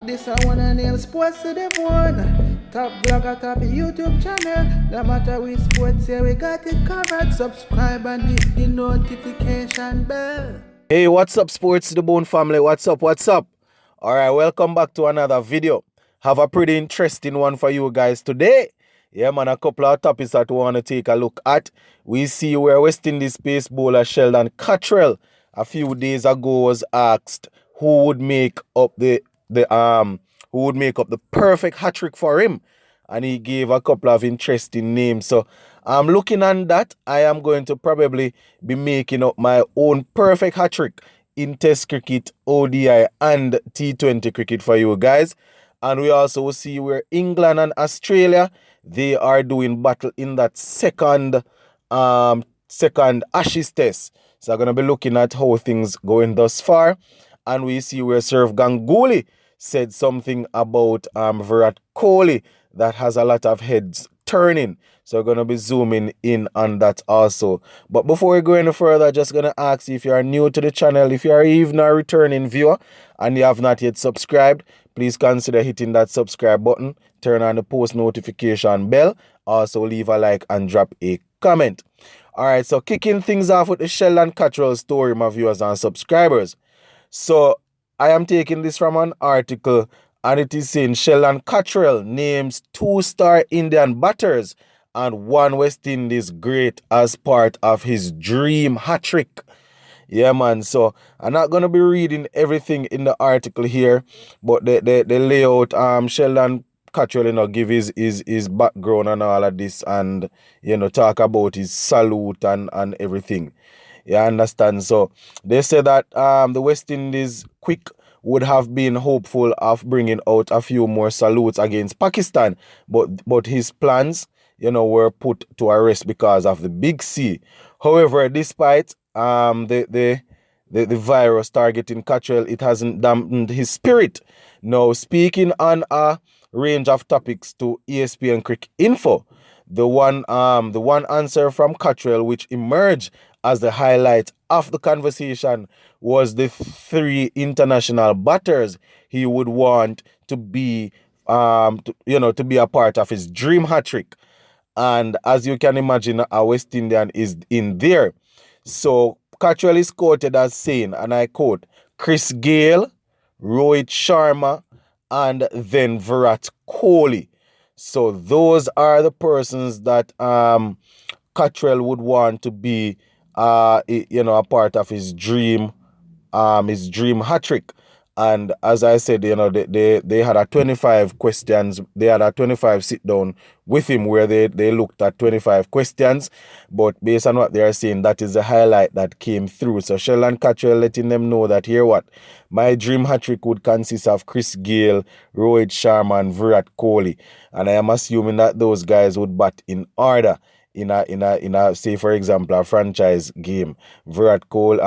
This I wanna nail sports to the bone. Top blogger, top YouTube channel. No matter which sports, here we got it covered. Subscribe and hit the notification bell. Hey, what's up, Sports to the Bone family? What's up? Alright, welcome back to another video. Have a pretty interesting one for you guys today. Yeah, man, a couple of topics that we want to take a look at. We see where West Indies pace bowler Sheldon Cottrell a few days ago was asked who would make up the perfect hat-trick for him, and he gave a couple of interesting names. So I'm looking at that. I am going to probably be making up my own perfect hat-trick in Test cricket, ODI and T20 cricket for you guys. And we also will see where England and Australia, they are doing battle in that second Ashes test. So I'm going to be looking at how things going thus far. And we see where Sir Ganguly said something about Virat Kohli that has a lot of heads turning. So we're going to be zooming in on that also. But before we go any further, just going to ask you, if you are new to the channel, if you are even a returning viewer and you have not yet subscribed, please consider hitting that subscribe button, turn on the post notification bell, also leave a like and drop a comment. Alright, so kicking things off with the Sheldon Cottrell story, my viewers and subscribers. So I am taking this from an article, and it is saying Sheldon Cottrell names 2-star Indian batters and 1 West Indies great as part of his dream hat-trick. Yeah, man. So I'm not gonna be reading everything in the article here, but the layout, Sheldon Cottrell, give his background and all of this, and talk about his salute and everything. You understand? So they say that the West Indies quick would have been hopeful of bringing out a few more salutes against Pakistan, but his plans, were put to a rest because of the Big C. However, despite the virus targeting Cottrell, it hasn't dampened his spirit. Now, speaking on a range of topics to ESPN Cricket Info, the one answer from Cottrell which emerged as the highlight of the conversation was the 3 international batters he would want to be to be a part of his dream hat-trick. And as you can imagine, a West Indian is in there. So Cottrell is quoted as saying, and I quote, Chris Gayle, Rohit Sharma, and then Virat Kohli. So those are the persons that Cottrell would want to be a part of his dream hat-trick. And as I said, they had a 25 questions. They had a 25 sit down with him where they looked at 25 questions. But based on what they are saying, that is the highlight that came through. So Sheldon Cottrell letting them know that, here what, my dream hat-trick would consist of Chris Gayle, Rohit Sharma, and Virat Kohli. And I am assuming that those guys would bat in order in a say, for example, a franchise game. Virat Kohli,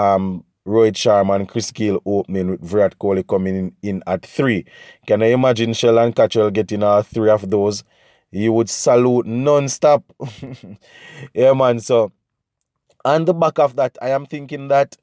Rohit Sharma and Chris Gayle opening, with Virat Kohli coming in at 3. Can I imagine Sheldon Cottrell getting all 3 of those? He would salute non-stop. Yeah, man. So on the back of that, I am thinking that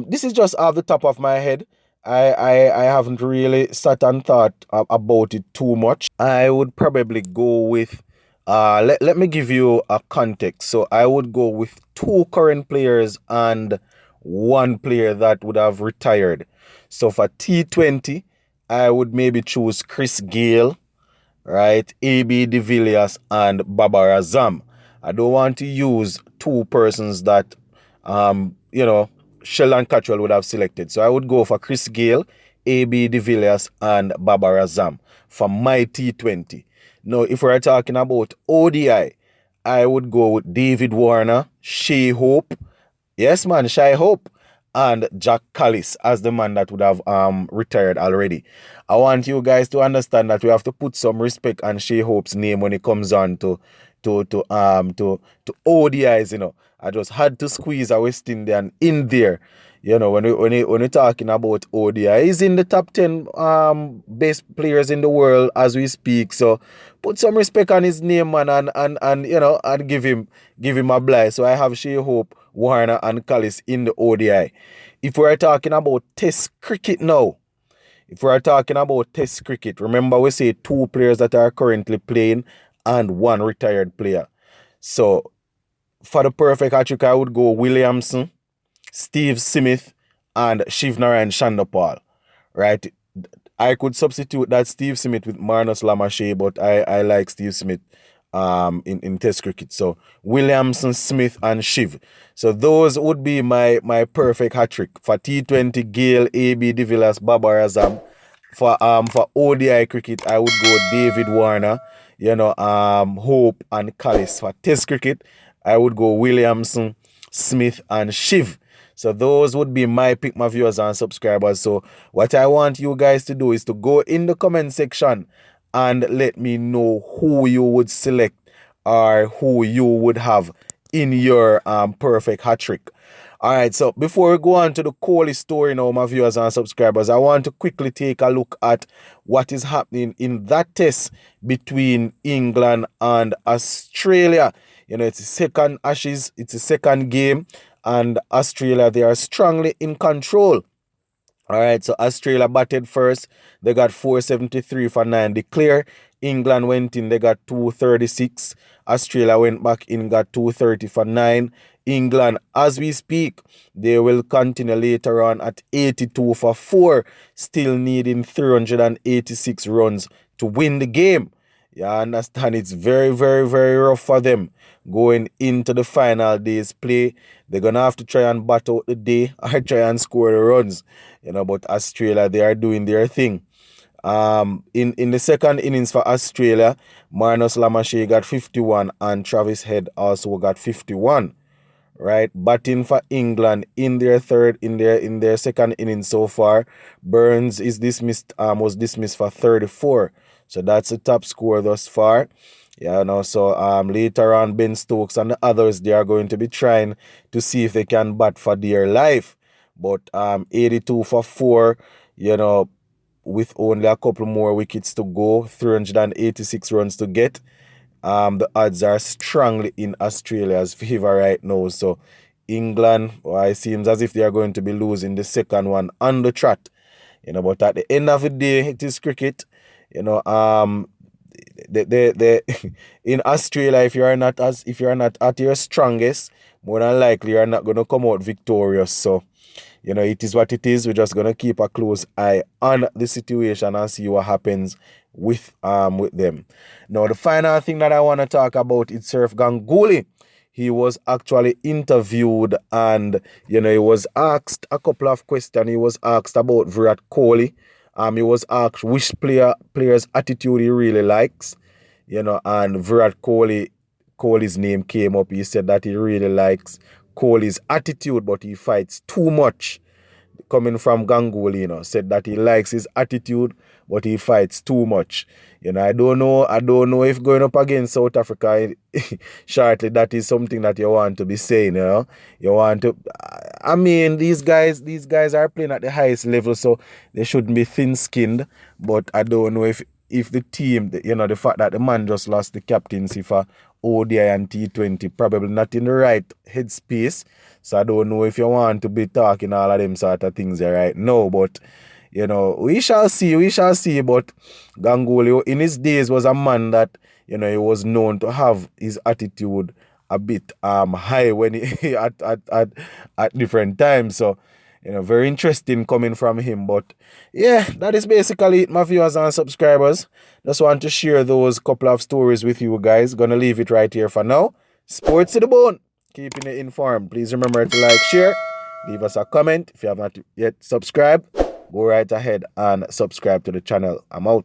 this is just off the top of my head. I haven't really sat and thought about it too much. I would probably go with let me give you a context. So I would go with 2 current players and 1 player that would have retired. So for T20, I would maybe choose Chris Gayle, right? AB de Villiers and Babar Azam. I don't want to use 2 persons that Sheldon Cottrell would have selected. So I would go for Chris Gayle, AB de Villiers and Babar Azam for my T20. Now, if we're talking about ODI, I would go with David Warner, Shai Hope, yes, man, Shai Hope, and Jack Callis as the man that would have retired already. I want you guys to understand that we have to put some respect on Shai Hope's name when it comes on to ODIs. I just had to squeeze a West Indian in there. When we're talking about ODI, he's in the top 10 best players in the world as we speak. So put some respect on his name, man, and give him a blast. So I have Shai Hope, Warner, and Callis in the ODI. If we're talking about Test cricket now, If we are talking about Test cricket, remember we say 2 players that are currently playing and 1 retired player. So for the perfect hat-trick, I would go Williamson, Steve Smith, and Shivnarayan Chandapal. Right? I could substitute that Steve Smith with Marnus Lamachet, but I like Steve Smith in Test cricket. So Williamson, Smith, and Shiv. So those would be my perfect hat trick. For T20, Gale, AB de Villiers, Babar Azam. For ODI cricket, I would go David Warner, Hope and Callis. For Test cricket, I would go Williamson, Smith, and Shiv. So those would be my pick, my viewers and subscribers. So what I want you guys to do is to go in the comment section and let me know who you would select or who you would have in your perfect hat trick. All right, so before we go on to the Kohli story now, my viewers and subscribers, I want to quickly take a look at what is happening in that test between England and Australia. It's the second Ashes, it's the second game, and Australia, they are strongly in control. All right, so Australia batted first. They got 473 for 9 declare. England went in, they got 236. Australia went back in, got 230 for 9. England, as we speak, they will continue later on at 82 for 4, still needing 386 runs to win the game. You understand? It's very, very, very rough for them going into the final day's play. They're going to have to try and bat out the day or try and score the runs. But Australia, they are doing their thing. In the second innings for Australia, Marnus Lamachet got 51 and Travis Head also got 51. Right, batting for England in their second inning so far, Burns is dismissed. Was dismissed for 34. So that's the top score thus far. So later on, Ben Stokes and the others, they are going to be trying to see if they can bat for their life. But 82 for 4, with only a couple more wickets to go, 386 runs to get. The odds are strongly in Australia's favor right now. So England, it seems as if they are going to be losing the second one on the trot. But at the end of the day, it is cricket. In Australia, if you are not at your strongest, more than likely you are not going to come out victorious. So it is what it is. We're just going to keep a close eye on the situation and see what happens with them. Now, the final thing that I want to talk about is Surf Ganguly. He was actually interviewed and, he was asked a couple of questions. He was asked about Virat Kohli. He was asked which player's attitude he really likes, and Virat Kohli's name came up. He said that he really likes Kohli's attitude, but he fights too much. Coming from Ganguly, said that he likes his attitude, but he fights too much. I don't know if going up against South Africa shortly, that is something that you want to be saying, You want to, these guys are playing at the highest level, so they shouldn't be thin-skinned, but I don't know if the team, the fact that the man just lost the captaincy for ODI and T20, probably not in the right headspace. So I don't know if you want to be talking all of them sort of things right now, but we shall see. But Ganguly in his days was a man that he was known to have his attitude a bit high when he at different times. So very interesting coming from him. But yeah, that is basically it, my viewers and subscribers. Just want to share those couple of stories with you guys. Gonna leave it right here for now. Sports to the bone. Keeping it informed. Please remember to like, share, leave us a comment. If you have not yet subscribed, go right ahead and subscribe to the channel. I'm out.